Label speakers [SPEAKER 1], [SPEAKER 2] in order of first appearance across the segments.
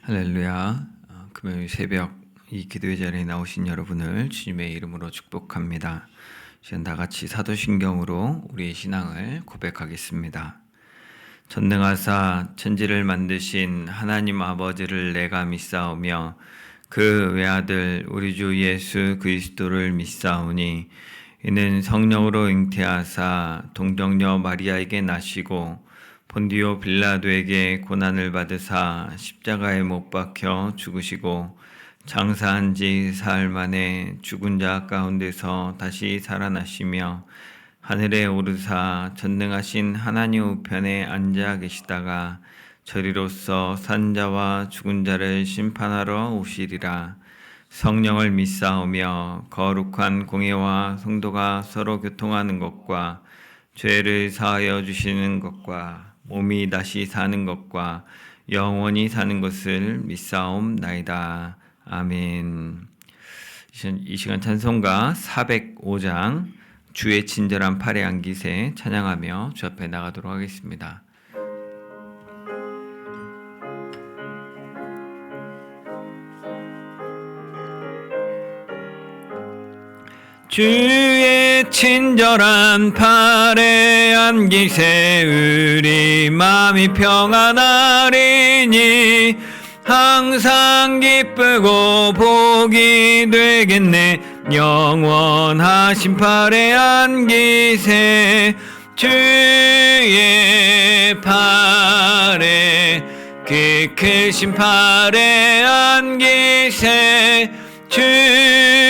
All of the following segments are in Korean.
[SPEAKER 1] 할렐루야. 금요일 새벽 이 기도의 자리에 나오신 여러분을 주님의 이름으로 축복합니다. 이제 다 같이 사도신경으로 우리의 신앙을 고백하겠습니다. 전능하사 천지를 만드신 하나님 아버지를 내가 믿사오며 그 외아들 우리 주 예수 그리스도를 믿사오니 이는 성령으로 잉태하사 동정녀 마리아에게 나시고 본디오 빌라도에게 고난을 받으사 십자가에 못 박혀 죽으시고 장사한 지 사흘 만에 죽은 자 가운데서 다시 살아나시며 하늘에 오르사 전능하신 하나님 우편에 앉아 계시다가 저리로서 산 자와 죽은 자를 심판하러 오시리라. 성령을 믿사오며 거룩한 공회와 성도가 서로 교통하는 것과 죄를 사하여 주시는 것과 몸이 다시 사는 것과 영원히 사는 것을 믿사옵나이다. 아멘. 이 시간 찬송가 405장 주의 친절한 팔에 안기세 찬양하며 주 앞에 나가도록 하겠습니다. 주의 친절한 팔에 안기세 우리 마음이 평안하리니 항상 기쁘고 복이 되겠네. 영원하신 팔에 안기세 주의 팔에 그 크신 팔에 안기세 주의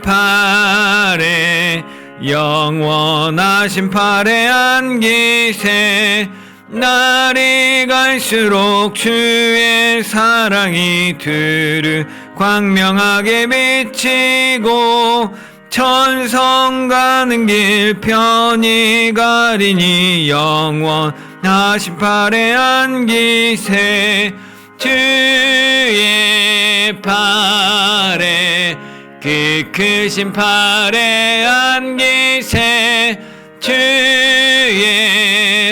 [SPEAKER 1] 팔에 영원하신 팔에 안기세 날이 갈수록 주의 사랑이 두루 광명하게 비치고 천성 가는 길 편히 가리니 영원하신 팔에 안기세 주의 팔에 그 크신 팔에 안기세 주의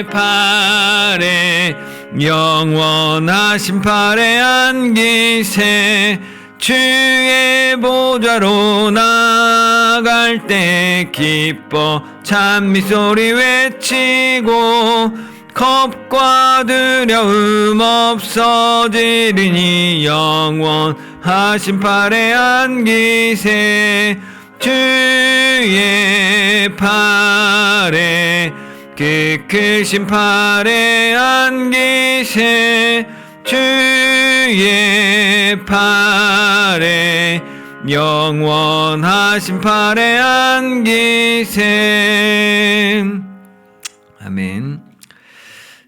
[SPEAKER 1] 팔에 영원하신 팔에 안기세 주의 보좌로 나갈 때 기뻐 찬미소리 외치고 겁과 두려움 없어지리니 영원하신 팔에 안기세 주의 팔에 그 크신 팔에 안기세 주의 팔에 영원하신 팔에 안기세. 아멘.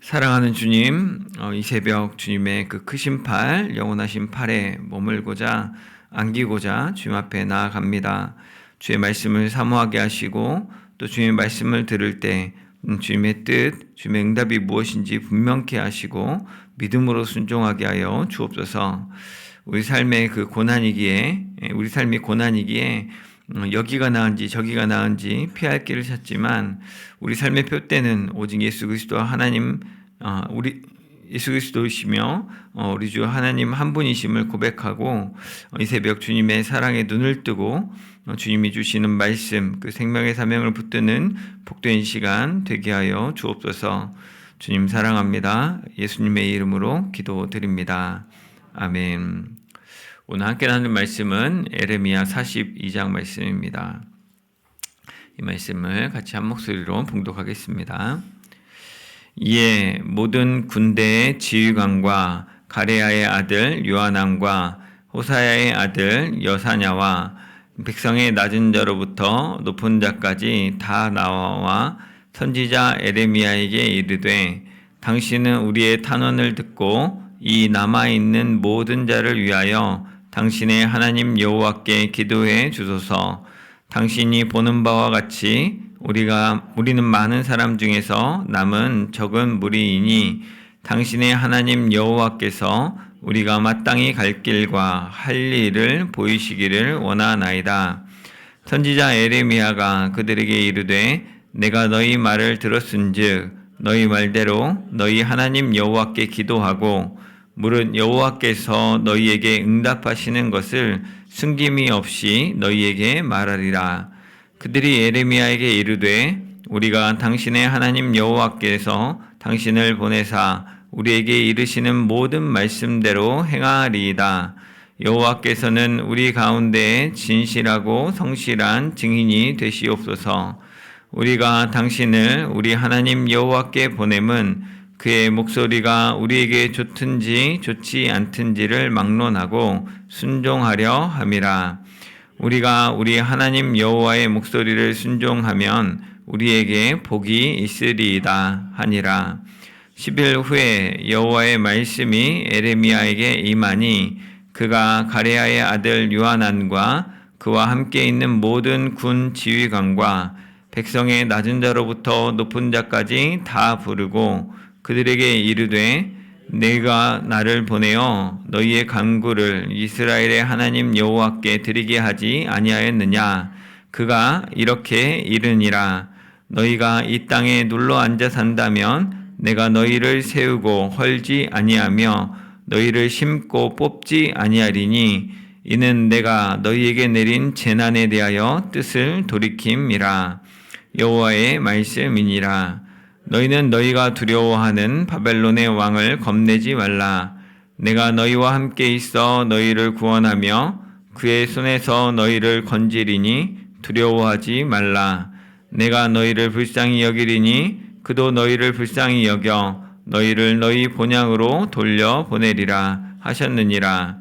[SPEAKER 1] 사랑하는 주님, 이 새벽 주님의 그 크신 팔, 영원하신 팔에 머물고자 안기고자 주님 앞에 나아갑니다. 주의 말씀을 사모하게 하시고 또 주님의 말씀을 들을 때 주님의 뜻, 주님의 응답이 무엇인지 분명케 하시고 믿음으로 순종하게 하여 주옵소서. 우리 삶의 그 고난이기에, 우리 삶이 고난이기에 여기가 나은지 저기가 나은지 피할 길을 찾지만 우리 삶의 표대는 오직 예수 그리스도와 하나님, 우리 예수 그리스도이시며 우리 주 하나님 한 분이심을 고백하고 이 새벽 주님의 사랑에 눈을 뜨고 주님이 주시는 말씀, 그 생명의 사명을 붙드는 복된 시간 되게 하여 주옵소서. 주님 사랑합니다. 예수님의 이름으로 기도드립니다. 아멘. 오늘 함께 나누는 말씀은 에레미야 42장 말씀입니다. 이 말씀을 같이 한 목소리로 봉독하겠습니다. 이에 모든 군대의 지휘관과 가레야의 아들 요하난과 호사야의 아들 여사냐와 백성의 낮은 자로부터 높은 자까지 다 나와 선지자 에레미야에게 이르되 당신은 우리의 탄원을 듣고 이 남아있는 모든 자를 위하여 당신의 하나님 여호와께 기도해 주소서. 당신이 보는 바와 같이 우리는 많은 사람 중에서 남은 적은 무리이니 당신의 하나님 여호와께서 우리가 마땅히 갈 길과 할 일을 보이시기를 원하나이다. 선지자 에레미야가 그들에게 이르되 내가 너희 말을 들었은즉 너희 말대로 너희 하나님 여호와께 기도하고 무릇 여호와께서 너희에게 응답하시는 것을 숨김이 없이 너희에게 말하리라. 그들이 예레미야에게 이르되 우리가 당신의 하나님 여호와께서 당신을 보내사 우리에게 이르시는 모든 말씀대로 행하리이다. 여호와께서는 우리 가운데 진실하고 성실한 증인이 되시옵소서. 우리가 당신을 우리 하나님 여호와께 보냄은 그의 목소리가 우리에게 좋든지 좋지 않든지를 막론하고 순종하려 함이라. 우리가 우리 하나님 여호와의 목소리를 순종하면 우리에게 복이 있으리이다 하니라. 10일 후에 여호와의 말씀이 에레미야에게 임하니 그가 가레야의 아들 요하난과 그와 함께 있는 모든 군 지휘관과 백성의 낮은 자로부터 높은 자까지 다 부르고 그들에게 이르되 내가 나를 보내어 너희의 간구를 이스라엘의 하나님 여호와께 드리게 하지 아니하였느냐. 그가 이렇게 이르니라. 너희가 이 땅에 눌러 앉아 산다면 내가 너희를 세우고 헐지 아니하며 너희를 심고 뽑지 아니하리니 이는 내가 너희에게 내린 재난에 대하여 뜻을 돌이킴이라. 여호와의 말씀이니라. 너희는 너희가 두려워하는 바벨론의 왕을 겁내지 말라. 내가 너희와 함께 있어 너희를 구원하며 그의 손에서 너희를 건지리니 두려워하지 말라. 내가 너희를 불쌍히 여기리니 그도 너희를 불쌍히 여겨 너희를 너희 본향으로 돌려보내리라 하셨느니라.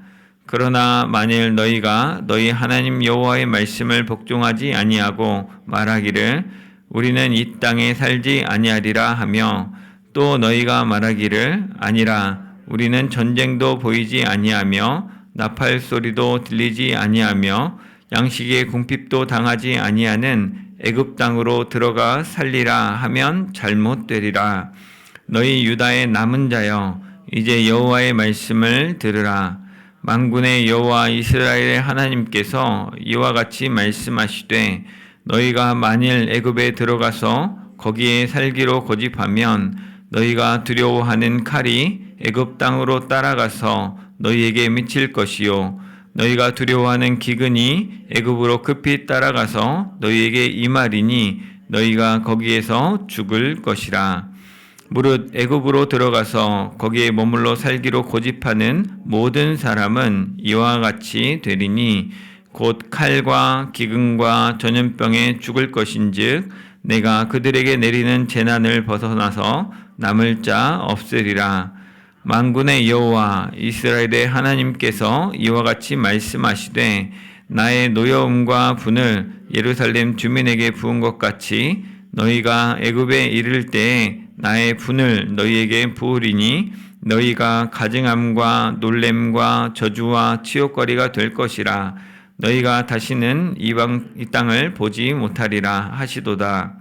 [SPEAKER 1] 그러나 만일 너희가 너희 하나님 여호와의 말씀을 복종하지 아니하고 말하기를 우리는 이 땅에 살지 아니하리라 하며 또 너희가 말하기를 아니라 우리는 전쟁도 보이지 아니하며 나팔 소리도 들리지 아니하며 양식의 궁핍도 당하지 아니하는 애굽 땅으로 들어가 살리라 하면 잘못되리라. 너희 유다의 남은 자여 이제 여호와의 말씀을 들으라. 만군의 여호와 이스라엘의 하나님께서 이와 같이 말씀하시되 너희가 만일 애굽에 들어가서 거기에 살기로 고집하면 너희가 두려워하는 칼이 애굽 땅으로 따라가서 너희에게 미칠 것이요 너희가 두려워하는 기근이 애굽으로 급히 따라가서 너희에게 임하리니 너희가 거기에서 죽을 것이라. 무릇 애굽으로 들어가서 거기에 머물러 살기로 고집하는 모든 사람은 이와 같이 되리니 곧 칼과 기근과 전염병에 죽을 것인즉 내가 그들에게 내리는 재난을 벗어나서 남을 자 없으리라. 만군의 여호와 이스라엘의 하나님께서 이와 같이 말씀하시되 나의 노여움과 분을 예루살렘 주민에게 부은 것 같이 너희가 애굽에 이를 때에 나의 분을 너희에게 부으리니 너희가 가증함과 놀램과 저주와 치욕거리가 될 것이라. 너희가 다시는 이 땅을 보지 못하리라 하시도다.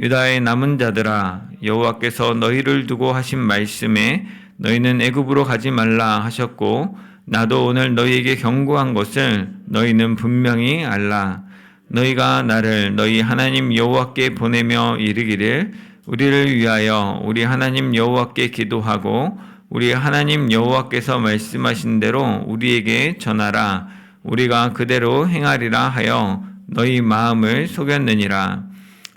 [SPEAKER 1] 유다의 남은 자들아 여호와께서 너희를 두고 하신 말씀에 너희는 애굽으로 가지 말라 하셨고 나도 오늘 너희에게 경고한 것을 너희는 분명히 알라. 너희가 나를 너희 하나님 여호와께 보내며 이르기를 우리를 위하여 우리 하나님 여호와께 기도하고 우리 하나님 여호와께서 말씀하신 대로 우리에게 전하라. 우리가 그대로 행하리라 하여 너희 마음을 속였느니라.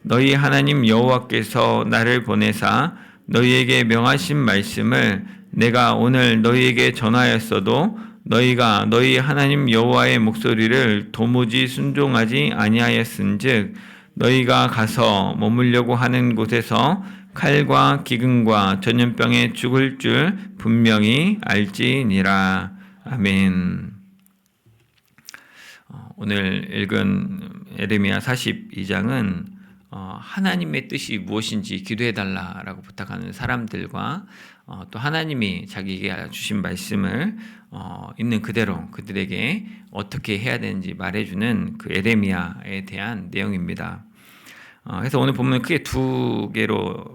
[SPEAKER 1] 너희 하나님 여호와께서 나를 보내사 너희에게 명하신 말씀을 내가 오늘 너희에게 전하였어도 너희가 너희 하나님 여호와의 목소리를 도무지 순종하지 아니하였은즉 너희가 가서 머물려고 하는 곳에서 칼과 기근과 전염병에 죽을 줄 분명히 알지니라. 아멘. 오늘 읽은 에레미야 42장은 하나님의 뜻이 무엇인지 기도해달라라고 부탁하는 사람들과 또 하나님이 자기에게 주신 말씀을 있는 그대로 그들에게 어떻게 해야 되는지 말해주는 그 에레미야에 대한 내용입니다. 그래서 오늘 본문은 크게 두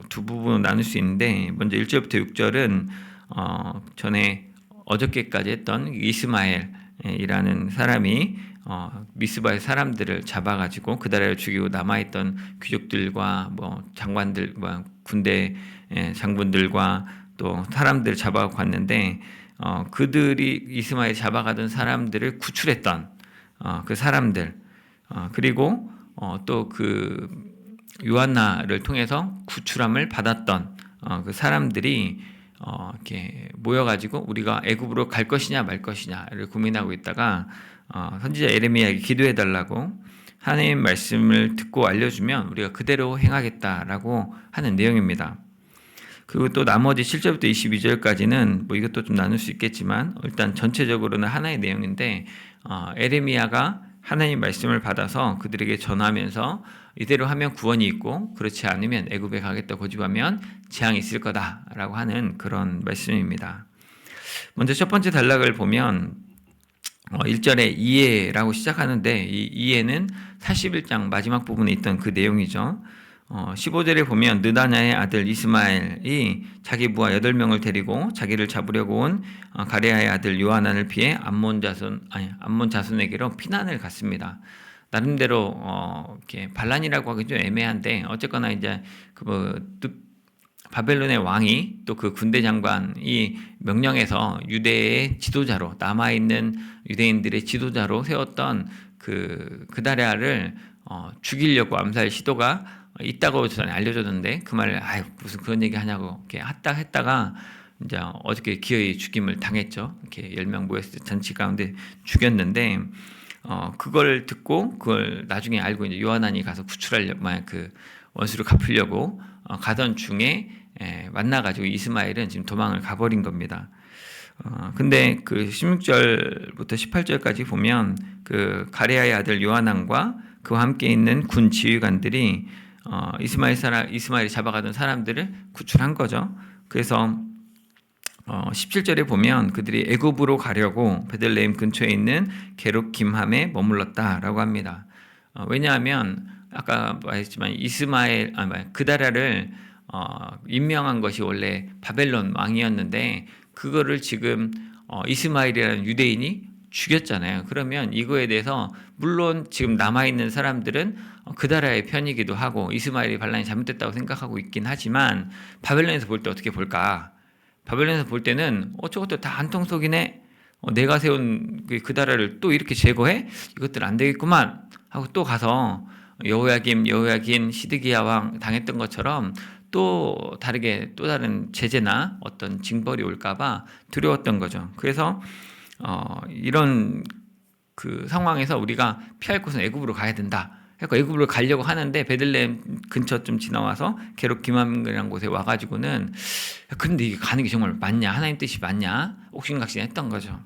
[SPEAKER 1] 부분으로 나눌 수 있는데 먼저 1절부터 6절은 전에 어저께까지 했던 이스마엘이라는 사람이 미스바의 사람들을 잡아가지고 그 나라를 죽이고 남아있던 귀족들과 장관들과 군대 장군들과 또 사람들을 잡아갔는데 그들이 이스마엘 잡아가던 사람들을 구출했던 그 사람들, 그리고 또 그 요한나를 통해서 구출함을 받았던 그 사람들이 이렇게 모여가지고 우리가 애굽으로 갈 것이냐 말 것이냐를 고민하고 있다가 선지자 예레미야에게 기도해달라고 하나님 말씀을 듣고 알려주면 우리가 그대로 행하겠다라고 하는 내용입니다. 그리고 또 나머지 7절부터 22절까지는 뭐 이것도 좀 나눌 수 있겠지만 일단 전체적으로는 하나의 내용인데 예레미야가 하나님 말씀을 받아서 그들에게 전하면서 이대로 하면 구원이 있고 그렇지 않으면 애굽에 가겠다 고집하면 재앙이 있을 거다라고 하는 그런 말씀입니다. 먼저 첫 번째 단락을 보면 1절에 이에라고 시작하는데 이 이에는 41장 마지막 부분에 있던 그 내용이죠. 15절에 보면 느다냐의 아들 이스마엘이 자기 부하 8명을 데리고 자기를 잡으려고 온 가레아의 아들 요하난을 피해 암몬 자손에게로 피난을 갔습니다. 나름대로 이렇게 반란이라고 하기 좀 애매한데 어쨌거나 이제 바벨론의 왕이 또 그 군대 장관이 명령해서 유대의 지도자로 남아있는 유대인들의 지도자로 세웠던 그다랴를 죽이려고 암살 시도가 있다고 전에 알려줬는데 그 말을 무슨 그런 얘기 하냐고 이렇게 했다가 이제 어저께 기어이 죽임을 당했죠. 이렇게 10명 모였을 때 잔치 가운데 죽였는데 그걸 듣고 그걸 나중에 알고 이제 요하난이 가서 구출하려고 그 원수를 갚으려고 가던 중에 만나가지고 이스마엘은 지금 도망을 가버린 겁니다. 근데 그 16절부터 18절까지 보면 그 가레아의 아들 요하난과 그와 함께 있는 군 지휘관들이 이스마엘이 잡아가던 사람들을 구출한 거죠. 그래서 17절에 보면 그들이 애굽으로 가려고 베들레헴 근처에 있는 게룩김함에 머물렀다라고 합니다. 왜냐하면 아까 말했지만 그다랴를 임명한 것이 원래 바벨론 왕이었는데 그거를 지금 이스마엘이라는 유대인이 죽였잖아요. 그러면 이거에 대해서 물론 지금 남아있는 사람들은 그다랴의 편이기도 하고 이스마엘이 반란이 잘못됐다고 생각하고 있긴 하지만 바벨론에서 볼 때 어떻게 볼까? 바벨론에서 볼 때는 저것도 다 한통속이네. 내가 세운 그다랴를 또 이렇게 제거해? 이것들 안 되겠구만 하고 또 가서 여호야긴 시드기야 왕 당했던 것처럼 또 다른 제재나 어떤 징벌이 올까봐 두려웠던 거죠. 그래서 이런 그 상황에서 우리가 피할 곳은 애굽으로 가야 된다. 그러니까 애굽으로 가려고 하는데 베들레헴 근처 좀 지나와서 게룩김함이라는 곳에 와가지고는 그런데 이게 가는 게 정말 맞냐? 하나님 뜻이 맞냐? 옥신각신했던 거죠.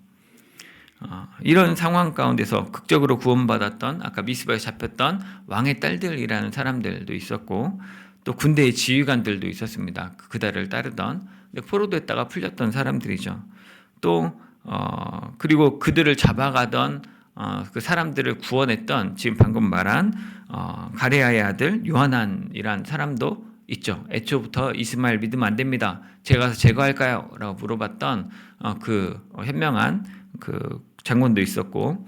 [SPEAKER 1] 이런 상황 가운데서 극적으로 구원받았던 아까 미스바에 잡혔던 왕의 딸들이라는 사람들도 있었고 또 군대의 지휘관들도 있었습니다. 그다를 따르던 포로됐다가 풀렸던 사람들이죠. 또 그리고 그들을 잡아가던 그 사람들을 구원했던 지금 방금 말한 가레아의 아들 요하난이란 사람도 있죠. 애초부터 이스마엘 믿으면 안 됩니다. 제가 가서 제거할까요? 라고 물어봤던 그 현명한 그 장군도 있었고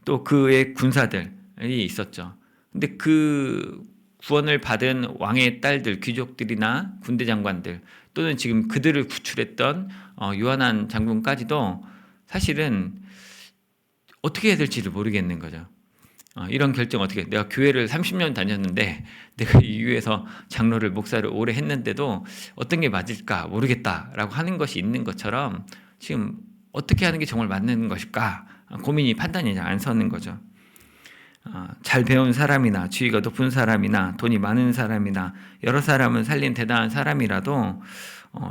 [SPEAKER 1] 또 그의 군사들이 있었죠. 근데 그 구원을 받은 왕의 딸들, 귀족들이나 군대 장관들 또는 지금 그들을 구출했던 요하난 장군까지도 사실은 어떻게 해야 될지를 모르겠는 거죠. 이런 결정 내가 교회를 30년 다녔는데 내가 이 교회에서 장로를 목사를 오래 했는데도 어떤 게 맞을까 모르겠다라고 하는 것이 있는 것처럼 지금 어떻게 하는 게 정말 맞는 것일까 고민이 판단이 잘 안 서는 거죠. 잘 배운 사람이나 지위가 높은 사람이나 돈이 많은 사람이나 여러 사람을 살린 대단한 사람이라도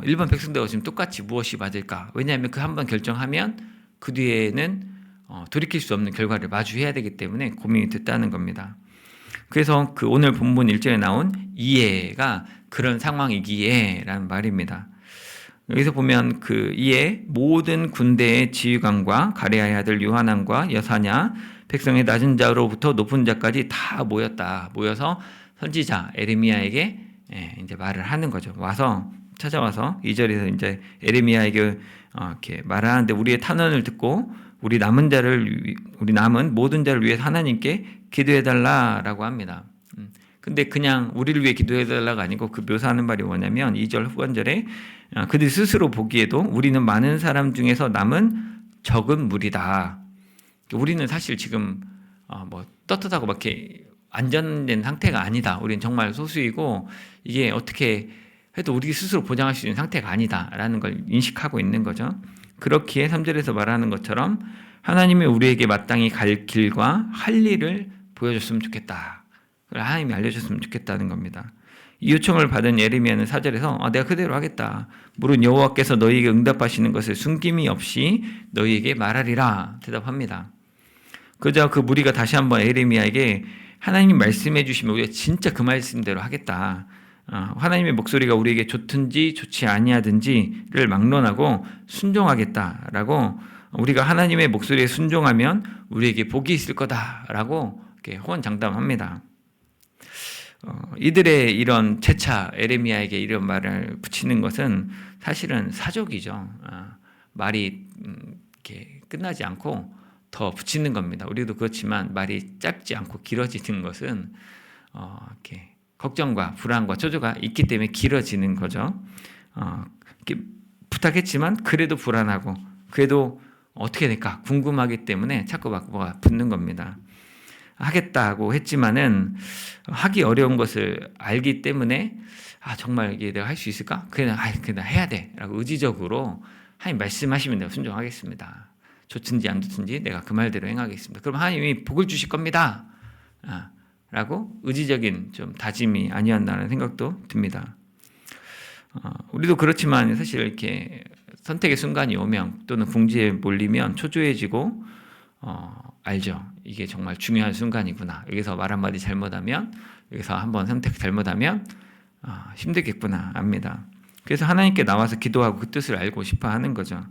[SPEAKER 1] 일반 백성들과 지금 똑같이 무엇이 맞을까? 왜냐하면 그 한 번 결정하면 그 뒤에는 돌이킬 수 없는 결과를 마주해야 되기 때문에 고민이 됐다는 겁니다. 그래서 그 오늘 본문 1절에 나온 이에가 그런 상황이기에 라는 말입니다. 여기서 보면 그 이에 모든 군대의 지휘관과 가레아의 아들 요하난과 여사냐 백성의 낮은 자로부터 높은 자까지 다 모여서 선지자 에레미야에게 이제 말을 하는 거죠. 찾아와서 2절에서 이제 에레미야에게 이렇게 말을 하는데 우리의 탄원을 듣고 우리 남은 모든 자를 위해 하나님께 기도해 달라라고 합니다. 근데 그냥 우리를 위해 기도해달라가 아니고 그 묘사하는 말이 뭐냐면 2절 후반절에 그들 스스로 보기에도 우리는 많은 사람 중에서 남은 적은 무리다. 우리는 사실 지금 뭐 떳떳하고 막 이렇게 안전된 상태가 아니다. 우리는 정말 소수이고 이게 어떻게 해도 우리 스스로 보장할 수 있는 상태가 아니다라는 걸 인식하고 있는 거죠. 그렇기에 3절에서 말하는 것처럼 하나님이 우리에게 마땅히 갈 길과 할 일을 보여줬으면 좋겠다. 하나님이 알려줬으면 좋겠다는 겁니다. 이 요청을 받은 예레미야는 4절에서 내가 그대로 하겠다. 물은 여호와께서 너희에게 응답하시는 것을 숨김이 없이 너희에게 말하리라 대답합니다. 그저 그 무리가 다시 한번 예레미야에게 하나님 말씀해 주시면 우리가 진짜 그 말씀대로 하겠다. 하나님의 목소리가 우리에게 좋든지 좋지 아니하든지를 막론하고 순종하겠다라고 우리가 하나님의 목소리에 순종하면 우리에게 복이 있을 거다라고 이렇게 호언장담합니다. 이들의 이런 재차 예레미야에게 이런 말을 붙이는 것은 사실은 사족이죠. 말이 이렇게 끝나지 않고 더 붙이는 겁니다. 우리도 그렇지만 말이 짧지 않고 길어지는 것은 이렇게 걱정과 불안과 초조가 있기 때문에 길어지는 거죠. 이렇게 부탁했지만 그래도 불안하고 그래도 어떻게 될까 궁금하기 때문에 자꾸 막 뭐가 붙는 겁니다. 하겠다고 했지만은 하기 어려운 것을 알기 때문에 정말 이게 내가 할 수 있을까? 그냥 해야 돼라고 의지적으로 하나님 말씀하시면 내가 순종하겠습니다. 좋든지 안 좋든지 내가 그 말대로 행하겠습니다. 그럼 하나님이 복을 주실 겁니다. 라고 의지적인 좀 다짐이 아니었나라는 생각도 듭니다. 우리도 그렇지만 사실 이렇게 선택의 순간이 오면 또는 궁지에 몰리면 초조해지고 알죠. 이게 정말 중요한 순간이구나. 여기서 말 한마디 잘못하면 여기서 한번 선택 잘못하면 힘들겠구나 압니다. 그래서 하나님께 나와서 기도하고 그 뜻을 알고 싶어 하는 거죠.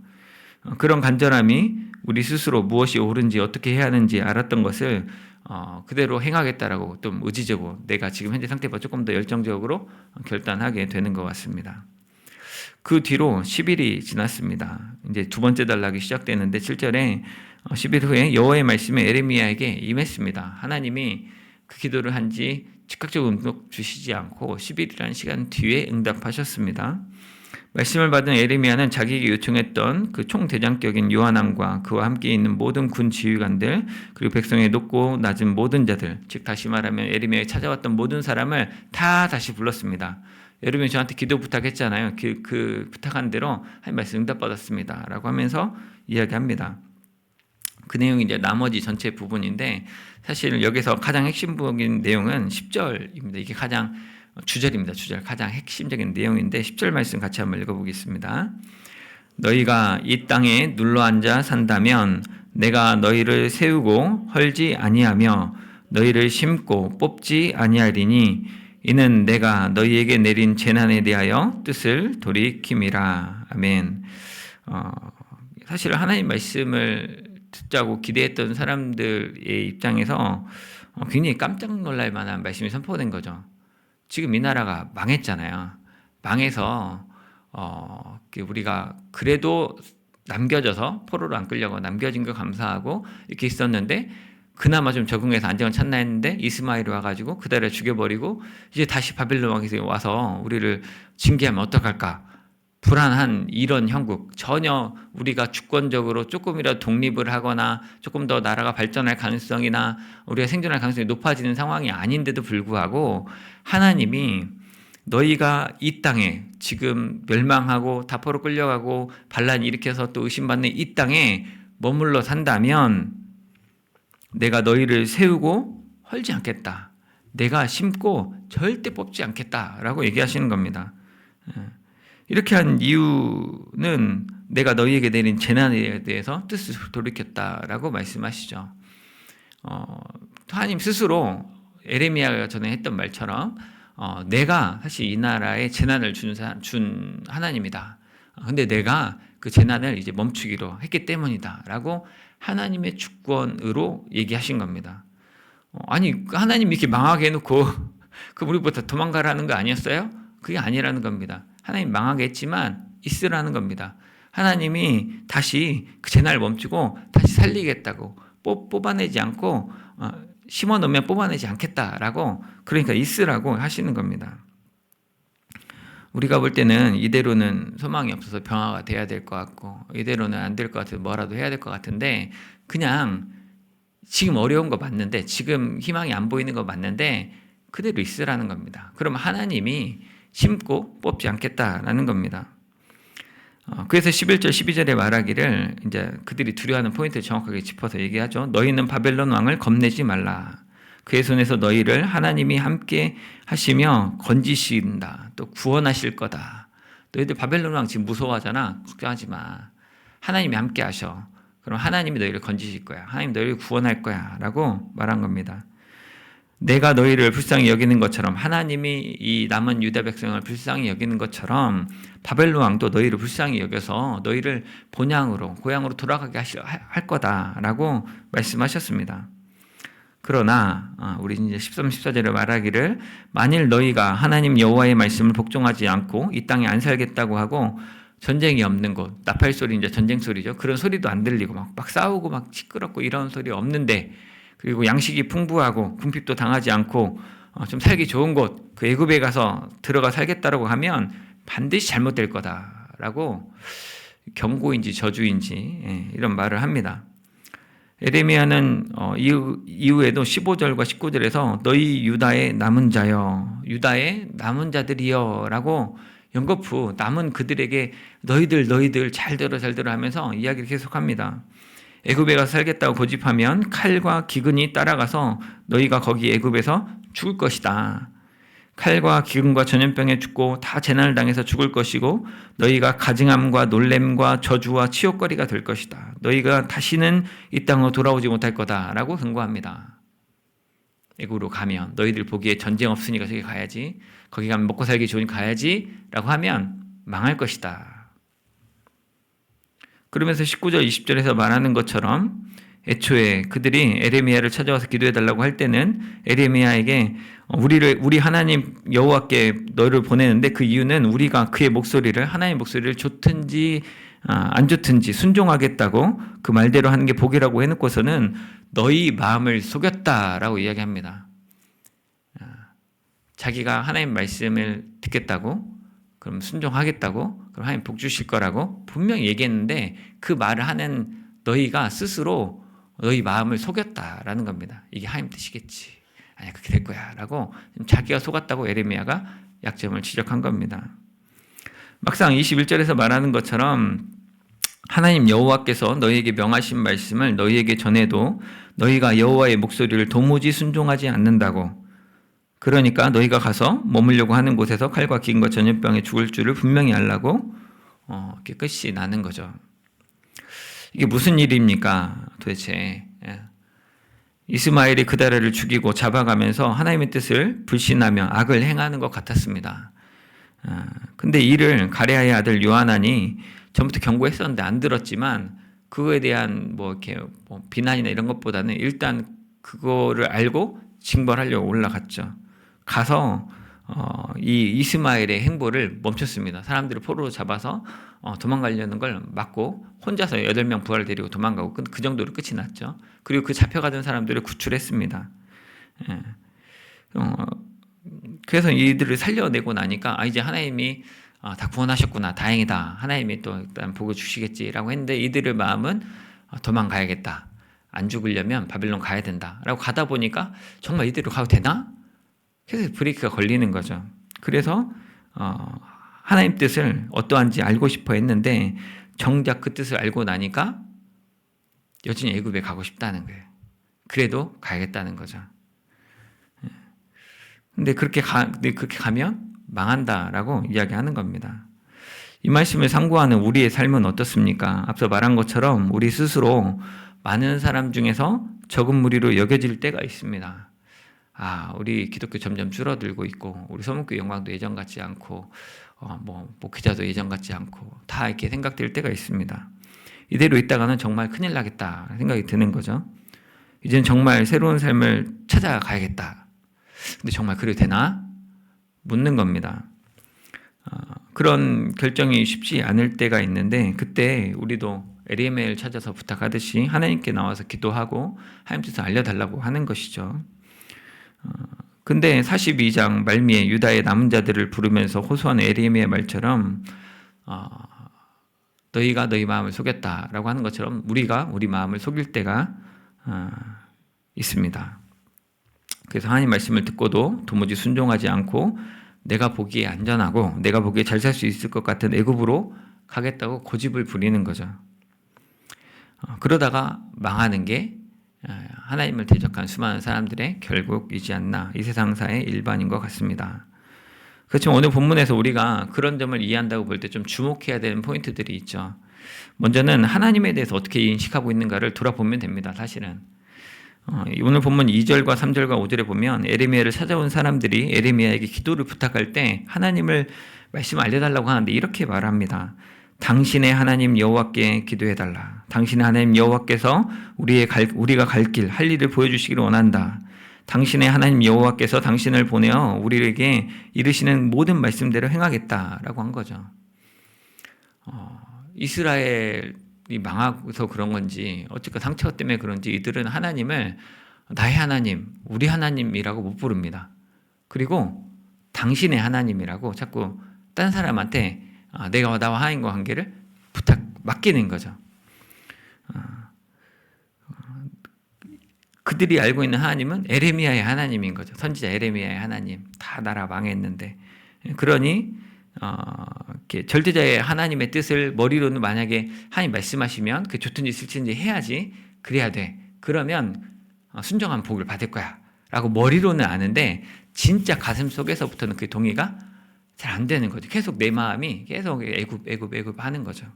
[SPEAKER 1] 그런 간절함이 우리 스스로 무엇이 옳은지 어떻게 해야 하는지 알았던 것을 그대로 행하겠다라고 좀 의지적으로 내가 지금 현재 상태보다 조금 더 열정적으로 결단하게 되는 것 같습니다. 그 뒤로 10일이 지났습니다. 이제 두 번째 단락이 시작되는데 7절에 10일 후에 여호와의 말씀이 예레미야에게 임했습니다. 하나님이 그 기도를 한지 즉각적으로 응답 주시지 않고 10일이라는 시간 뒤에 응답하셨습니다. 말씀을 받은 예레미야는 자기에게 요청했던 그 총대장격인 요하난과 그와 함께 있는 모든 군 지휘관들 그리고 백성의 높고 낮은 모든 자들, 즉 다시 말하면 예레미야에 찾아왔던 모든 사람을 다 다시 불렀습니다. 예레미야 저한테 기도 부탁했잖아요. 그 부탁한 대로 하나님 말씀 응답받았습니다. 라고 하면서 이야기합니다. 그 내용이 이제 나머지 전체 부분인데 사실 여기서 가장 핵심적인 내용은 10절입니다. 이게 가장 주절입니다. 주절 가장 핵심적인 내용인데 10절 말씀 같이 한번 읽어보겠습니다. 너희가 이 땅에 눌러앉아 산다면 내가 너희를 세우고 헐지 아니하며 너희를 심고 뽑지 아니하리니 이는 내가 너희에게 내린 재난에 대하여 뜻을 돌이킴이라. 아멘. 사실 하나님 말씀을 듣자고 기대했던 사람들의 입장에서 굉장히 깜짝 놀랄 만한 말씀이 선포된 거죠. 지금 이 나라가 망했잖아요. 망해서 우리가 그래도 남겨져서 포로로 안 끌려고 남겨진 거 감사하고 이렇게 있었는데 그나마 좀 적응해서 안정을 찾나 했는데 이스마엘이 와가지고 그달에 죽여버리고 이제 다시 바벨론 왕이 와서 우리를 징계하면 어떡할까? 불안한 이런 형국, 전혀 우리가 주권적으로 조금이라도 독립을 하거나 조금 더 나라가 발전할 가능성이나 우리가 생존할 가능성이 높아지는 상황이 아닌데도 불구하고 하나님이 너희가 이 땅에 지금 멸망하고 다포로 끌려가고 반란 일으켜서 또 의심받는 이 땅에 머물러 산다면 내가 너희를 세우고 헐지 않겠다. 내가 심고 절대 뽑지 않겠다라고 얘기하시는 겁니다. 이렇게 한 이유는 내가 너희에게 내린 재난에 대해서 뜻을 돌이켰다라고 말씀하시죠. 하나님 스스로 예레미야가 전에 했던 말처럼 내가 사실 이 나라에 재난을 준 하나님이다. 근데 내가 그 재난을 이제 멈추기로 했기 때문이다라고 하나님의 주권으로 얘기하신 겁니다. 아니 하나님이 이렇게 망하게 해놓고 그 우리보다 도망가라는 거 아니었어요? 그게 아니라는 겁니다. 하나님 망하게 했지만 있으라는 겁니다. 하나님이 다시 그 재난을 멈추고 다시 살리겠다고 뽑아내지 않고 심어 놓으면 뽑아내지 않겠다라고 그러니까 있으라고 하시는 겁니다. 우리가 볼 때는 이대로는 소망이 없어서 병화가 돼야 될 것 같고 이대로는 안 될 것 같아서 뭐라도 해야 될 것 같은데 그냥 지금 어려운 거 맞는데 지금 희망이 안 보이는 거 맞는데 그대로 있으라는 겁니다. 그럼 하나님이 심고 뽑지 않겠다라는 겁니다. 그래서 11절 12절에 말하기를 이제 그들이 두려워하는 포인트를 정확하게 짚어서 얘기하죠. 너희는 바벨론 왕을 겁내지 말라. 그의 손에서 너희를 하나님이 함께 하시며 건지신다. 또 구원하실 거다. 너희들 바벨론 왕 지금 무서워하잖아. 걱정하지 마. 하나님이 함께 하셔. 그럼 하나님이 너희를 건지실 거야. 하나님 너희를 구원할 거야. 라고 말한 겁니다. 내가 너희를 불쌍히 여기는 것처럼 하나님이 이 남은 유다 백성을 불쌍히 여기는 것처럼 바벨론 왕도 너희를 불쌍히 여겨서 너희를 본향으로 고향으로 돌아가게 할 거다라고 말씀하셨습니다. 그러나 우리 이제 13, 14절에 말하기를 만일 너희가 하나님 여호와의 말씀을 복종하지 않고 이 땅에 안 살겠다고 하고 전쟁이 없는 곳, 나팔 소리 이제 전쟁 소리죠. 그런 소리도 안 들리고 막 싸우고 막 시끄럽고 이런 소리 없는데 그리고 양식이 풍부하고 궁핍도 당하지 않고 좀 살기 좋은 곳, 그 애굽에 가서 들어가 살겠다라고 하면 반드시 잘못될 거다라고 경고인지 저주인지 이런 말을 합니다. 에레미야는 이후에도 15절과 19절에서 너희 유다의 남은 자여, 유다의 남은 자들이여 라고 연거푸 남은 그들에게 너희들 잘 들어 하면서 이야기를 계속합니다. 애굽에 가서 살겠다고 고집하면 칼과 기근이 따라가서 너희가 거기 애굽에서 죽을 것이다. 칼과 기근과 전염병에 죽고 다 재난을 당해서 죽을 것이고 너희가 가증함과 놀램과 저주와 치욕거리가 될 것이다. 너희가 다시는 이 땅으로 돌아오지 못할 거다라고 경고합니다. 애굽으로 가면 너희들 보기에 전쟁 없으니까 저기 가야지. 거기 가면 먹고 살기 좋으니까 가야지라고 하면 망할 것이다. 그러면서 19절 20절에서 말하는 것처럼 애초에 그들이 에레미야를 찾아와서 기도해달라고 할 때는 에레미야에게 우리 하나님 여호와께 너를 보내는데 그 이유는 우리가 그의 목소리를 하나님의 목소리를 좋든지 안 좋든지 순종하겠다고 그 말대로 하는 게 복이라고 해놓고서는 너희 마음을 속였다라고 이야기합니다. 자기가 하나님 말씀을 듣겠다고 그럼 순종하겠다고 그럼 하나님 복 주실 거라고 분명히 얘기했는데 그 말을 하는 너희가 스스로 너희 마음을 속였다라는 겁니다. 이게 하나님 뜻이겠지. 아니야 그렇게 될 거야 라고 자기가 속았다고 에레미야가 약점을 지적한 겁니다. 막상 21절에서 말하는 것처럼 하나님 여호와께서 너희에게 명하신 말씀을 너희에게 전해도 너희가 여호와의 목소리를 도무지 순종하지 않는다고 그러니까 너희가 가서 머물려고 하는 곳에서 칼과 기근과 전염병에 죽을 줄을 분명히 알라고 이렇게 끝이 나는 거죠. 이게 무슨 일입니까 도대체. 이스마엘이 그다라를 죽이고 잡아가면서 하나님의 뜻을 불신하며 악을 행하는 것 같았습니다. 근데 이를 가레아의 아들 요하난이 전부터 경고했었는데 안 들었지만 그거에 대한 이렇게 비난이나 이런 것보다는 일단 그거를 알고 징벌하려고 올라갔죠. 가서 이 이스마엘의 행보를 멈췄습니다. 사람들을 포로로 잡아서 도망가려는 걸 막고 혼자서 8명 부하를 데리고 도망가고 그 정도로 끝이 났죠. 그리고 그 잡혀가던 사람들을 구출했습니다. 그래서 이들을 살려내고 나니까 이제 하나님이 다 구원하셨구나 다행이다 하나님이 또 일단 복을 주시겠지라고 했는데 이들의 마음은 도망가야겠다 안 죽으려면 바벨론 가야 된다 라고 가다 보니까 정말 이대로 가도 되나? 그래서 브레이크가 걸리는 거죠. 그래서 하나님 뜻을 어떠한지 알고 싶어 했는데 정작 그 뜻을 알고 나니까 여전히 애굽에 가고 싶다는 거예요. 그래도 가야겠다는 거죠. 근데 그렇게 가면 망한다라고 이야기하는 겁니다. 이 말씀을 상고하는 우리의 삶은 어떻습니까? 앞서 말한 것처럼 우리 스스로 많은 사람 중에서 적은 무리로 여겨질 때가 있습니다. 우리 기독교 점점 줄어들고 있고 우리 서문교회 영광도 예전 같지 않고 목회자도 예전 같지 않고 다 이렇게 생각될 때가 있습니다. 이대로 있다가는 정말 큰일 나겠다 생각이 드는 거죠. 이제는 정말 새로운 삶을 찾아가야겠다. 근데 정말 그래도 되나? 묻는 겁니다. 그런 결정이 쉽지 않을 때가 있는데, 그때 우리도 에리메를 찾아서 부탁하듯이 하나님께 나와서 기도하고 하나님 뜻을 알려달라고 하는 것이죠. 근데 42장 말미에 유다의 남은 자들을 부르면서 호소하는 에리메의 말처럼 너희가 너희 마음을 속였다라고 하는 것처럼 우리가 우리 마음을 속일 때가 있습니다. 그래서 하나님 말씀을 듣고도 도무지 순종하지 않고 내가 보기에 안전하고 내가 보기에 잘 살 수 있을 것 같은 애굽으로 가겠다고 고집을 부리는 거죠. 그러다가 망하는 게 하나님을 대적한 수많은 사람들의 결국이지 않나, 이 세상사의 일반인 것 같습니다. 그렇지만 오늘 본문에서 우리가 그런 점을 이해한다고 볼 때 좀 주목해야 되는 포인트들이 있죠. 먼저는 하나님에 대해서 어떻게 인식하고 있는가를 돌아보면 됩니다. 사실은 오늘 본문 2절과 3절과 5절에 보면 에레미야를 찾아온 사람들이 에레미야에게 기도를 부탁할 때 하나님을 말씀 알려달라고 하는데 이렇게 말합니다. 당신의 하나님 여호와께 기도해달라. 당신의 하나님 여호와께서 우리가 갈 길, 할 일을 보여주시기를 원한다. 당신의 하나님 여호와께서 당신을 보내어 우리에게 이르시는 모든 말씀대로 행하겠다라고 한 거죠. 이스라엘이 망하고서 그런 건지 어쨌든 상처 때문에 그런지 이들은 하나님을 나의 하나님, 우리 하나님이라고 못 부릅니다. 그리고 당신의 하나님이라고 자꾸 딴 사람한테 내가 나와 하나님과 관계를 맡기는 거죠. 그들이 알고 있는 하나님은 에레미야의 하나님인 거죠. 선지자 에레미야의 하나님. 다 나라 망했는데. 그러니 이렇게 절대자의 하나님의 뜻을 머리로는 만약에 하나님 말씀하시면 그 좋든지 싫든지 해야지, 그래야 돼. 그러면 순종한 복을 받을 거야 라고 머리로는 아는데 진짜 가슴 속에서부터는 그 동의가 잘 안 되는 거죠. 계속 내 마음이 계속 애굽 하는 거죠.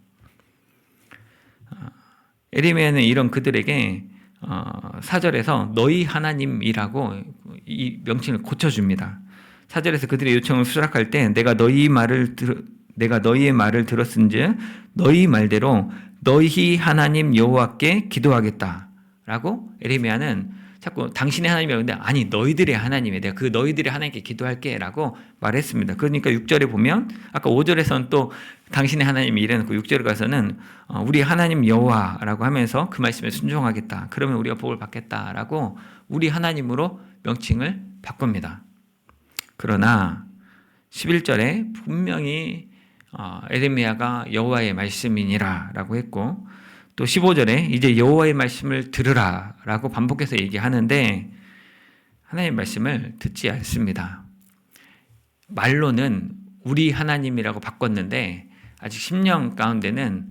[SPEAKER 1] 에레미야는 이런 그들에게 4절에서 너희 하나님이라고 이 명칭을 고쳐줍니다. 4절에서 그들의 요청을 수락할 때 내가 너희의 말을 들었은즉 너희 말대로 너희 하나님 여호와께 기도하겠다라고 에레미야는 자꾸 당신의 하나님이라고 하는데 아니 너희들의 하나님이에요. 내가 그 너희들의 하나님께 기도할게 라고 말했습니다. 그러니까 6절에 보면 아까 5절에서는 또 당신의 하나님이 이래놓고 6절에 가서는 우리 하나님 여호와라고 하면서 그 말씀에 순종하겠다. 그러면 우리가 복을 받겠다라고 우리 하나님으로 명칭을 바꿉니다. 그러나 11절에 분명히 에레미야가 여호와의 말씀이니라 라고 했고 또 15절에 이제 여호와의 말씀을 들으라 라고 반복해서 얘기하는데 하나님의 말씀을 듣지 않습니다. 말로는 우리 하나님이라고 바꿨는데 아직 심령 가운데는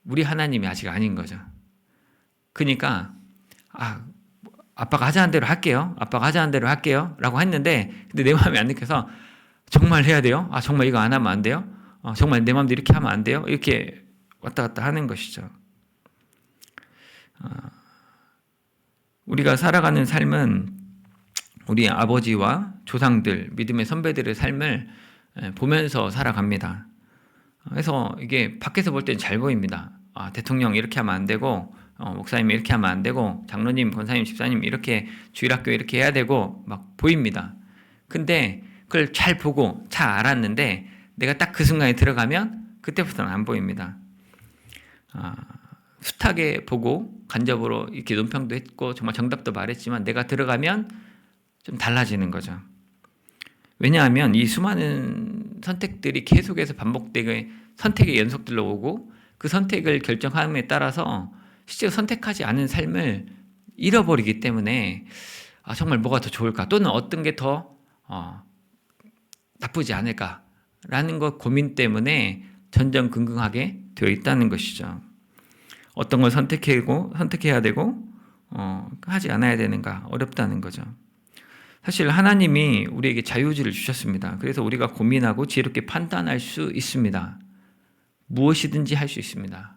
[SPEAKER 1] 우리 하나님이 아직 아닌 거죠. 그러니까 아빠가 하자는 대로 할게요. 아빠가 하자는 대로 할게요 라고 했는데 근데 내 마음이 안 느껴서 정말 해야 돼요? 정말 이거 안 하면 안 돼요? 정말 내 마음대로 이렇게 하면 안 돼요? 이렇게 왔다 갔다 하는 것이죠. 우리가 살아가는 삶은 우리 아버지와 조상들, 믿음의 선배들의 삶을 보면서 살아갑니다. 그래서 이게 밖에서 볼 때는 잘 보입니다. 대통령 이렇게 하면 안 되고 목사님 이렇게 하면 안 되고 장로님, 권사님, 집사님 이렇게 주일학교 이렇게 해야 되고 막 보입니다. 근데 그걸 잘 보고 잘 알았는데 내가 딱 그 순간에 들어가면 그때부터는 안 보입니다. 숱하게 보고 간접으로 이렇게 논평도 했고 정말 정답도 말했지만 내가 들어가면 좀 달라지는 거죠. 왜냐하면 이 수많은 선택들이 계속해서 반복되게 선택의 연속들로 오고 그 선택을 결정함에 따라서 실제로 선택하지 않은 삶을 잃어버리기 때문에 정말 뭐가 더 좋을까 또는 어떤 게 더 나쁘지 않을까라는 것 고민 때문에 전전긍긍하게 되어 있다는 것이죠. 어떤 걸 선택해야 되고 하지 않아야 되는가 어렵다는 거죠. 사실 하나님이 우리에게 자유의지를 주셨습니다. 그래서 우리가 고민하고 지혜롭게 판단할 수 있습니다. 무엇이든지 할 수 있습니다.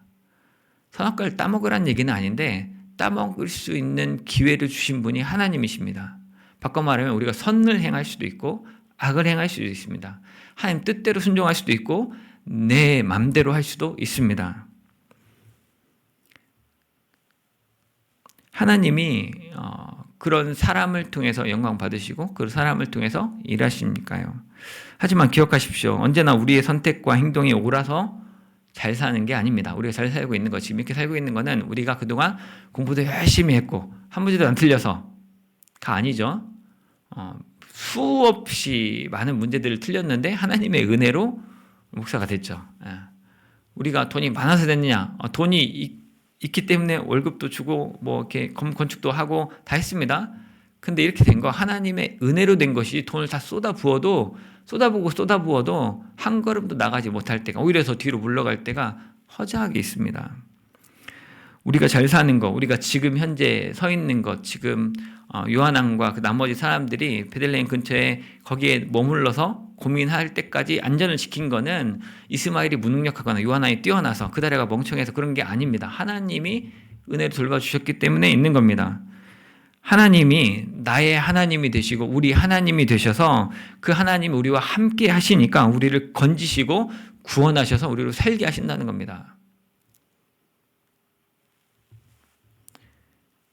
[SPEAKER 1] 선악과를 따먹으란 얘기는 아닌데 따먹을 수 있는 기회를 주신 분이 하나님이십니다. 바꿔 말하면 우리가 선을 행할 수도 있고 악을 행할 수도 있습니다. 하나님 뜻대로 순종할 수도 있고 내 맘대로 할 수도 있습니다. 하나님이 그런 사람을 통해서 영광 받으시고 그 사람을 통해서 일하시니까요. 하지만 기억하십시오. 언제나 우리의 선택과 행동이 옳아서 잘 사는 게 아닙니다. 우리가 잘 살고 있는 것, 지금 이렇게 살고 있는 거는 우리가 그동안 공부도 열심히 했고 한 문제도 안 틀려서가 아니죠. 수없이 많은 문제들을 틀렸는데 하나님의 은혜로 목사가 됐죠. 우리가 돈이 많아서 됐느냐? 돈이 있기 때문에 월급도 주고 뭐 이렇게 건축도 하고 다 했습니다. 근데 이렇게 된 거 하나님의 은혜로 된 것이 돈을 다 쏟아부어도 한 걸음도 나가지 못할 때가 오히려 더 뒤로 물러갈 때가 허다하게 있습니다. 우리가 잘 사는 것, 우리가 지금 현재 서 있는 것, 지금 요한왕과 그 나머지 사람들이 베들레헴 근처에 거기에 머물러서 고민할 때까지 안전을 지킨 거는 이스마엘이 무능력하거나 요한왕이 뛰어나서 그 다리가 멍청해서 그런 게 아닙니다. 하나님이 은혜를 돌봐주셨기 때문에 있는 겁니다. 하나님이 나의 하나님이 되시고 우리 하나님이 되셔서 그 하나님이 우리와 함께 하시니까 우리를 건지시고 구원하셔서 우리를 살게 하신다는 겁니다.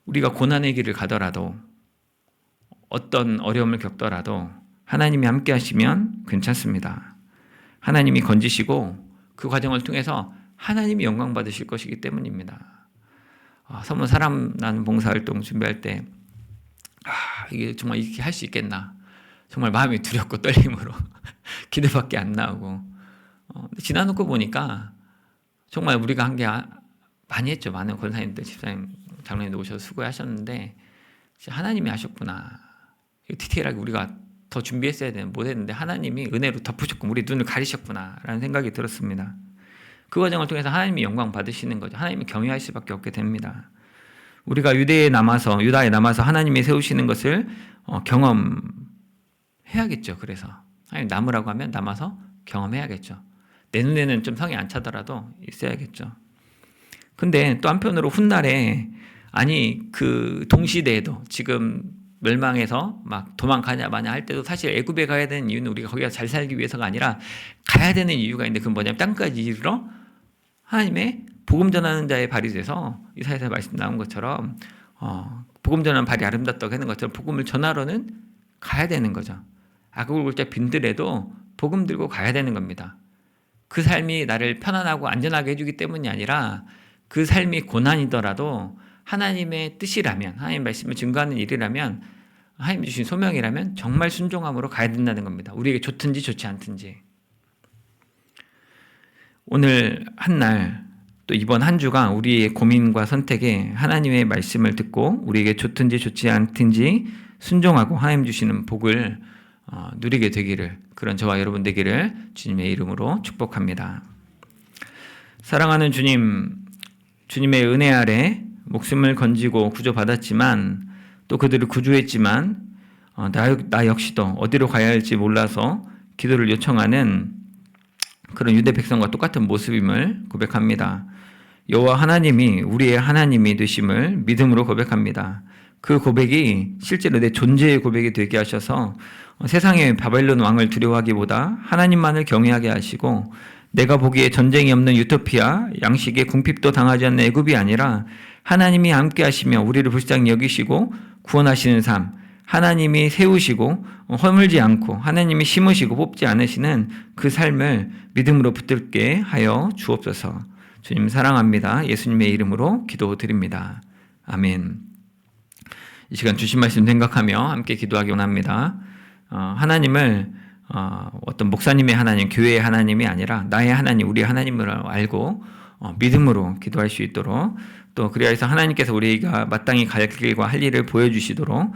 [SPEAKER 1] 우리가 고난의 길을 가더라도 어떤 어려움을 겪더라도 하나님이 함께 하시면 괜찮습니다. 하나님이 건지시고 그 과정을 통해서 하나님이 영광 받으실 것이기 때문입니다. 서문 사람 나는 봉사활동 준비할 때 이게 정말 이렇게 할 수 있겠나 정말 마음이 두렵고 떨림으로 기도밖에 안 나오고 지나놓고 보니까 정말 우리가 한 게 많이 했죠. 많은 권사님들, 집사님, 장로님도 오셔서 수고하셨는데 하나님이 하셨구나. 디테일하게 우리가 더 준비했어야 되는 못했는데 하나님이 은혜로 덮으셨고 우리 눈을 가리셨구나 라는 생각이 들었습니다. 그 과정을 통해서 하나님이 영광 받으시는 거죠. 하나님이 경외할 수밖에 없게 됩니다. 우리가 유다에 남아서 하나님이 세우시는 것을 경험해야겠죠. 그래서 하나님 남으라고 하면 남아서 경험해야겠죠. 내 눈에는 좀 성이 안 차더라도 있어야겠죠. 근데 또 한편으로 훗날에 그 동시대에도 지금 멸망해서 막 도망가냐 마냐 할 때도 사실 애굽에 가야 되는 이유는 우리가 거기가 잘 살기 위해서가 아니라 가야 되는 이유가 있는데 그건 뭐냐면 땅까지 이르러 하나님의 복음 전하는 자의 발이 돼서 이사야서 말씀 나온 것처럼 복음 전하는 발이 아름답다고 하는 것처럼 복음을 전하러는 가야 되는 거죠. 악을 골짜 빈들에도 복음 들고 가야 되는 겁니다. 그 삶이 나를 편안하고 안전하게 해주기 때문이 아니라 그 삶이 고난이더라도 하나님의 뜻이라면 하나님의 말씀을 증거하는 일이라면 하나님 주신 소명이라면 정말 순종함으로 가야 된다는 겁니다. 우리에게 좋든지 좋지 않든지. 오늘 한날 또 이번 한 주가 우리의 고민과 선택에 하나님의 말씀을 듣고 우리에게 좋든지 좋지 않든지 순종하고 하나님 주시는 복을 누리게 되기를 그런 저와 여러분 되기를 주님의 이름으로 축복합니다. 사랑하는 주님의 은혜 아래 목숨을 건지고 구조받았지만 또 그들을 구조했지만 나 역시도 어디로 가야 할지 몰라서 기도를 요청하는 그런 유대 백성과 똑같은 모습임을 고백합니다. 여호와 하나님이 우리의 하나님이 되심을 믿음으로 고백합니다. 그 고백이 실제로 내 존재의 고백이 되게 하셔서 세상의 바벨론 왕을 두려워하기보다 하나님만을 경외하게 하시고 내가 보기에 전쟁이 없는 유토피아, 양식에 궁핍도 당하지 않는 애굽이 아니라 하나님이 함께 하시며 우리를 불쌍히 여기시고 구원하시는 삶, 하나님이 세우시고 허물지 않고 하나님이 심으시고 뽑지 않으시는 그 삶을 믿음으로 붙들게 하여 주옵소서. 주님 사랑합니다. 예수님의 이름으로 기도드립니다. 아멘. 이 시간 주신 말씀 생각하며 함께 기도하기 원합니다. 하나님을 어떤 목사님의 하나님, 교회의 하나님이 아니라 나의 하나님, 우리 하나님을 알고 믿음으로 기도할 수 있도록 또 그리하여서 하나님께서 우리가 마땅히 갈 길과 할 일을 보여주시도록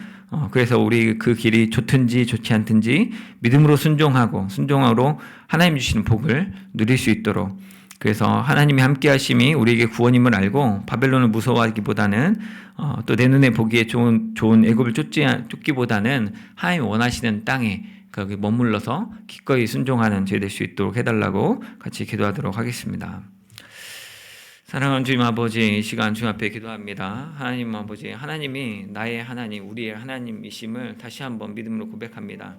[SPEAKER 1] 그래서 우리 그 길이 좋든지 좋지 않든지 믿음으로 순종으로 하나님 주시는 복을 누릴 수 있도록 그래서 하나님이 함께 하심이 우리에게 구원임을 알고 바벨론을 무서워하기보다는 또 내 눈에 보기에 좋은 애굽을 쫓기보다는 하나님이 원하시는 땅에 거기 머물러서 기꺼이 순종하는 저희 될 수 있도록 해달라고 같이 기도하도록 하겠습니다. 사랑하는 주님 아버지, 이 시간 주님 앞에 기도합니다. 하나님 아버지, 하나님이 나의 하나님, 우리의 하나님이심을 다시 한번 믿음으로 고백합니다.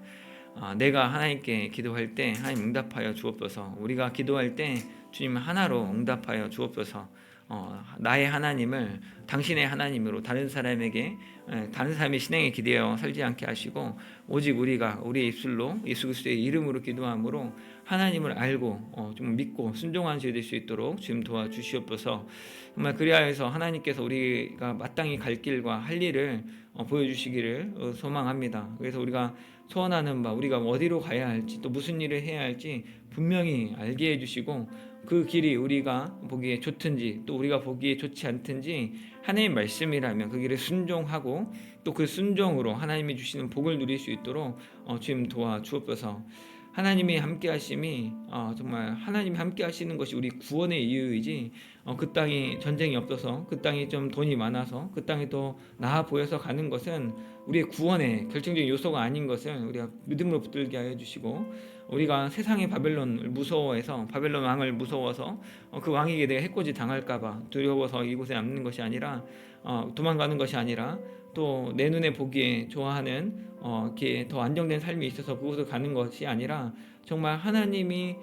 [SPEAKER 1] 내가 하나님께 기도할 때 하나님 응답하여 주옵소서. 우리가 기도할 때 주님 하나로 응답하여 주옵소서. 나의 하나님을 당신의 하나님으로 다른 사람에게 다른 사람의 신앙에 기대어 살지 않게 하시고 오직 우리가 우리의 입술로 예수 그리스도의 이름으로 기도함으로 하나님을 알고 좀 믿고 순종하는 자 될 수 있도록 주님 도와주시옵소서. 정말 그리하여서 하나님께서 우리가 마땅히 갈 길과 할 일을 보여주시기를 소망합니다. 그래서 우리가 소원하는 바 우리가 어디로 가야 할지 또 무슨 일을 해야 할지 분명히 알게 해주시고 그 길이 우리가 보기에 좋든지 또 우리가 보기에 좋지 않든지 하나님의 말씀이라면 그 길에 순종하고 또 그 순종으로 하나님이 주시는 복을 누릴 수 있도록 주님 도와주옵소서. 하나님이 함께 하심이 정말 하나님이 함께 하시는 것이 우리 구원의 이유이지 그 땅이 전쟁이 없어서 그 땅이 좀 돈이 많아서 그 땅이 더 나아 보여서 가는 것은 우리의 구원의 결정적인 요소가 아닌 것을 우리가 믿음으로 붙들게 하여 주시고 우리가 세상의 바벨론을 무서워해서 바벨론 왕을 무서워서 그 왕에게 내가 해코지 당할까봐 두려워서 이곳에 남는 것이 아니라 도망가는 것이 아니라 또 내 눈에 보기에 좋아하는 이렇게 더 안정된 삶이 있어서 그곳을 가는 것이 아니라 정말 하나님이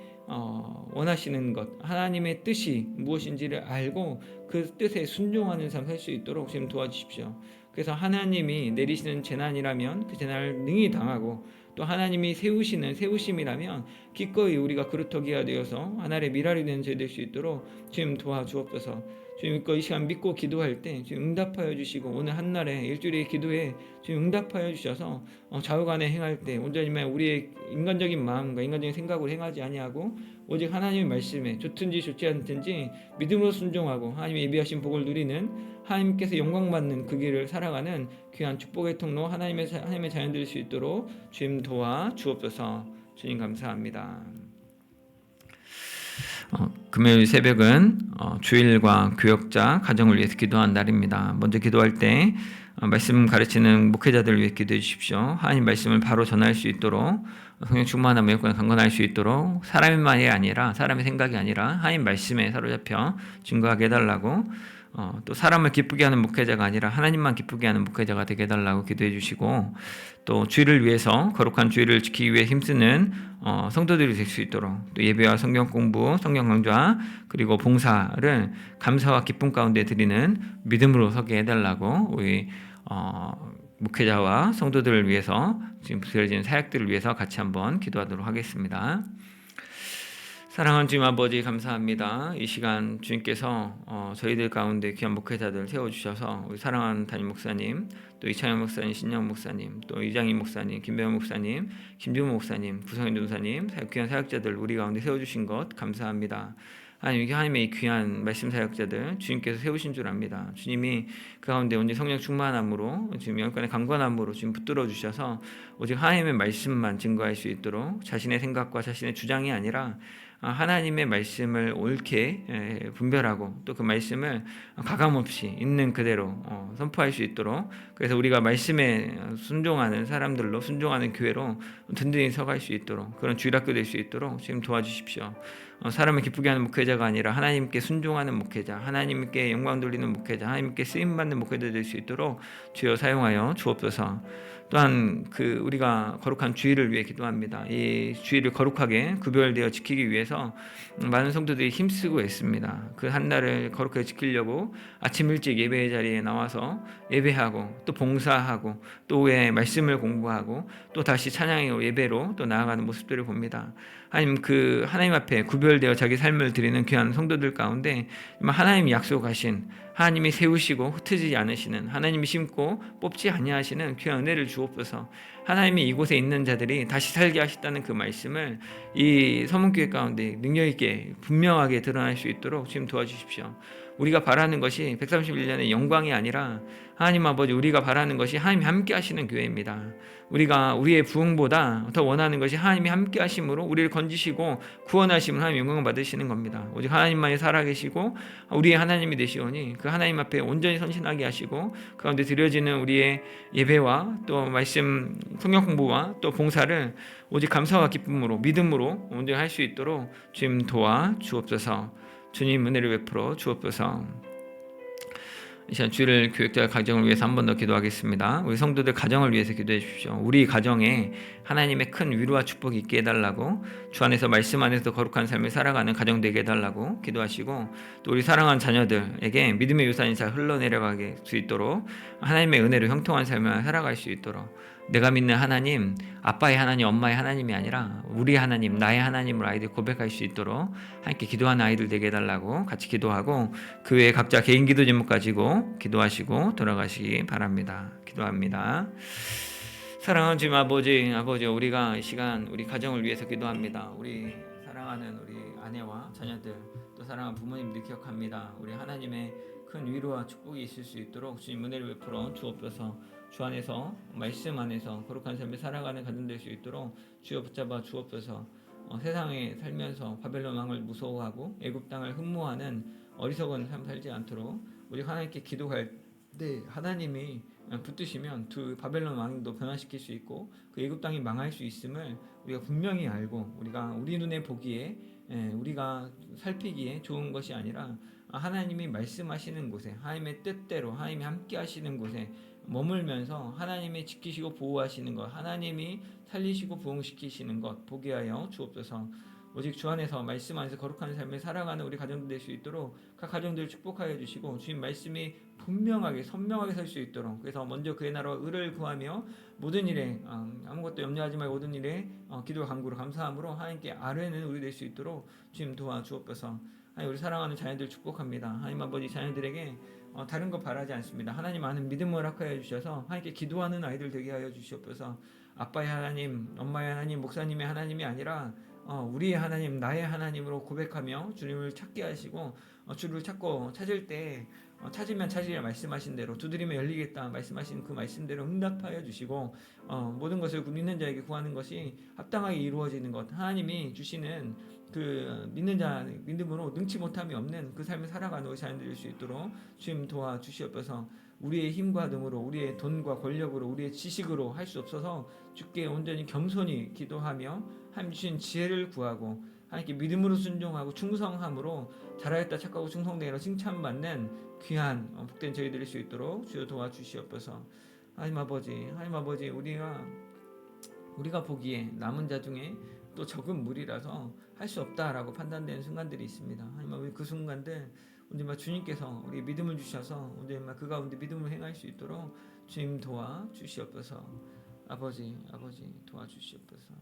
[SPEAKER 1] 원하시는 것 하나님의 뜻이 무엇인지를 알고 그 뜻에 순종하는 삶 살 수 있도록 지금 도와주십시오. 그래서 하나님이 내리시는 재난이라면 그 재난을 능히 당하고 또 하나님이 세우시는 세우심이라면 기꺼이 우리가 그루터기가 되어서 하나님의 미랄이 되는 자 될 수 있도록 주님 도와주옵소서. 주님 이 시간 믿고 기도할 때 주님 응답하여 주시고 오늘 한날에 일주일의 기도에 주님 응답하여 주셔서 좌우간에 행할 때 온전히 우리의 인간적인 마음과 인간적인 생각으로 행하지 아니하고 오직 하나님의 말씀에 좋든지 좋지 않든지 믿음으로 순종하고 하나님의 예비하신 복을 누리는 하나님께서 영광받는 그 길을 살아가는 귀한 축복의 통로 하나님의 자녀 될 수 있도록 주님 도와 주옵소서. 주님 감사합니다. 금요일 새벽은 주일과 교역자 가정을 위해서 기도한 날입니다. 먼저 기도할 때 말씀 가르치는 목회자들을 위해 기도해 주십시오. 하나님 말씀을 바로 전할 수 있도록 성령 충만함에 여건에 강건할 수 있도록 사람의 말이 아니라 사람의 생각이 아니라 하나님 말씀에 사로잡혀 증거하게 해달라고 또 사람을 기쁘게 하는 목회자가 아니라 하나님만 기쁘게 하는 목회자가 되게 해달라고 기도해 주시고 또 주일을 위해서 거룩한 주일을 지키기 위해 힘쓰는 성도들이 될 수 있도록 또 예배와 성경 공부, 성경 강좌 그리고 봉사를 감사와 기쁨 가운데 드리는 믿음으로 서게 해달라고 우리 목회자와 성도들을 위해서 지금 부서진 사역들을 위해서 같이 한번 기도하도록 하겠습니다. 사랑하는 주님 아버지 감사합니다. 이 시간 주님께서 저희들 가운데 귀한 목회자들 세워주셔서 우리 사랑하는 담임 목사님, 또 이창현 목사님, 신영 목사님, 또 이장희 목사님, 김배원 목사님, 김주모 목사님, 구성현 전사님, 귀한 사역자들 우리 가운데 세워주신 것 감사합니다. 하나님의 귀한 말씀 사역자들 주님께서 세우신 줄 압니다. 주님이 그 가운데 온전히 성령 충만함으로 지금 영권의 강건함으로 지금 붙들어 주셔서 오직 하나님의 말씀만 증거할 수 있도록 자신의 생각과 자신의 주장이 아니라 하나님의 말씀을 옳게 분별하고 또 그 말씀을 가감없이 있는 그대로 선포할 수 있도록 그래서 우리가 말씀에 순종하는 사람들로 순종하는 교회로 든든히 서갈 수 있도록 그런 주일학교 될 수 있도록 지금 도와주십시오. 사람을 기쁘게 하는 목회자가 아니라 하나님께 순종하는 목회자, 하나님께 영광 돌리는 목회자, 하나님께 쓰임받는 목회자 될 수 있도록 주여 사용하여 주옵소서. 또한 우리가 거룩한 주일을 위해 기도합니다. 이 주일을 거룩하게 구별되어 지키기 위해서 많은 성도들이 힘쓰고 있습니다. 그 한날을 거룩하게 지키려고 아침 일찍 예배의 자리에 나와서 예배하고 또 봉사하고 또 왜 말씀을 공부하고 또 다시 찬양의 예배로 또 나아가는 모습들을 봅니다. 하나님 앞에 구별되어 자기 삶을 드리는 귀한 성도들 가운데 하나님이 약속하신 하나님이 세우시고 흩어지지 않으시는 하나님이 심고 뽑지 아니하시는 귀한 은혜를 주옵소서. 하나님이 이곳에 있는 자들이 다시 살게 하셨다는 그 말씀을 이 서문교회 가운데 능력 있게 분명하게 드러날 수 있도록 지금 도와주십시오. 우리가 바라는 것이 131년의 영광이 아니라 하나님 아버지 우리가 바라는 것이 하나님이 함께 하시는 교회입니다. 우리가 우리의 부흥보다 더 원하는 것이 하나님이 함께 하심으로 우리를 건지시고 구원하심으로 하나님 영광을 받으시는 겁니다. 오직 하나님만이 살아계시고 우리의 하나님이 되시오니 그 하나님 앞에 온전히 선신하게 하시고 그 가운데 드려지는 우리의 예배와 또 말씀 성경 공부와 또 봉사를 오직 감사와 기쁨으로 믿음으로 온전히 할 수 있도록 주님 도와 주옵소서. 주님 은혜를 베풀어 주옵소서. 이 시간 주일 교육자 가정을 위해서 한 번 더 기도하겠습니다. 우리 성도들 가정을 위해서 기도해 주십시오. 우리 가정에 하나님의 큰 위로와 축복이 있게 해달라고, 주 안에서 말씀 안에서 거룩한 삶을 살아가는 가정 되게 해달라고 기도하시고, 또 우리 사랑하는 자녀들에게 믿음의 유산이 잘 흘러내려가게 수 있도록, 하나님의 은혜로 형통한 삶을 살아갈 수 있도록, 내가 믿는 하나님, 아빠의 하나님, 엄마의 하나님이 아니라 우리 하나님, 나의 하나님을 아이들 고백할 수 있도록 함께 기도하는 아이들 되게 해달라고 같이 기도하고, 그 외에 각자 개인 기도 제목 가지고 기도하시고 돌아가시기 바랍니다. 기도합니다. 사랑하는 주님 아버지, 우리가 이 시간 우리 가정을 위해서 기도합니다. 우리 사랑하는 우리 아내와 자녀들, 또 사랑하는 부모님들 기억합니다. 우리 하나님의 큰 위로와 축복이 있을 수 있도록 주님 은혜를 베풀어 주옵소서. 주 안에서 말씀 안에서 거룩한 삶을 살아가는 가정 될 수 있도록 주여 붙잡아 주옵소서. 세상에 살면서 바벨론 왕을 무서워하고 애굽 땅을 흠모하는 어리석은 삶 살지 않도록 우리 하나님께 기도할 때 하나님이 붙드시면 두 바벨론 왕도 변화시킬 수 있고 그 애굽 땅이 망할 수 있음을 우리가 분명히 알고, 우리가 우리 눈에 보기에 우리가 살피기에 좋은 것이 아니라 하나님이 말씀하시는 곳에, 하나님의 뜻대로 하나님이 함께 하시는 곳에 머물면서 하나님이 지키시고 보호하시는 것, 하나님이 살리시고 부흥시키시는 것 보게 하여 주옵소서. 오직 주 안에서 말씀 안에서 거룩한 삶을 살아가는 우리 가정들 될 수 있도록 각 가정들을 축복하여 주시고, 주님 말씀이 분명하게 선명하게 설 수 있도록, 그래서 먼저 그의 나라와 의를 구하며 모든 일에 아무것도 염려하지 말고 모든 일에 기도와 간구로 감사함으로 하나님께 아뢰는 우리 될 수 있도록 주님 도와주옵소서. 하나님, 우리 사랑하는 자녀들 축복합니다. 하나님 아버지, 자녀들에게 다른 거 바라지 않습니다. 하나님 아는 믿음을 허락하여 주셔서 하나님께 기도하는 아이들 되게 하여 주시옵소서. 아빠의 하나님, 엄마의 하나님, 목사님의 하나님이 아니라 우리의 하나님, 나의 하나님으로 고백하며 주님을 찾게 하시고, 주를 찾고 찾을 때 찾으면 찾으리라 말씀하신 대로, 두드리면 열리겠다 말씀하신 그 말씀대로 응답하여 주시고, 모든 것을 믿는 자에게 구하는 것이 합당하게 이루어지는 것, 하나님이 주시는 그 믿는 자 믿음으로 능치 못함이 없는 그 삶을 살아가는 우리 자녀들 될 수 있도록 주님 도와주시옵소서. 우리의 힘과 등으로, 우리의 돈과 권력으로, 우리의 지식으로 할 수 없어서 주께 온전히 겸손히 기도하며 하나님 주신 지혜를 구하고 하나님께 믿음으로 순종하고 충성함으로 잘하였다 착하고 충성되기로 칭찬받는 귀한 복된 저희들이 될 수 있도록 주여 도와주시옵소서. 하나님 아버지, 우리가 보기에 남은 자 중에 또 적은 무리라서 할 수 없다라고 판단되는 순간들이 있습니다. 하나님 아버지, 그 순간들 언제나 주님께서 우리 믿음을 주셔서 언제나 그 가운데 믿음을 행할 수 있도록 주님 도와주시옵소서. 아버지 도와주시옵소서.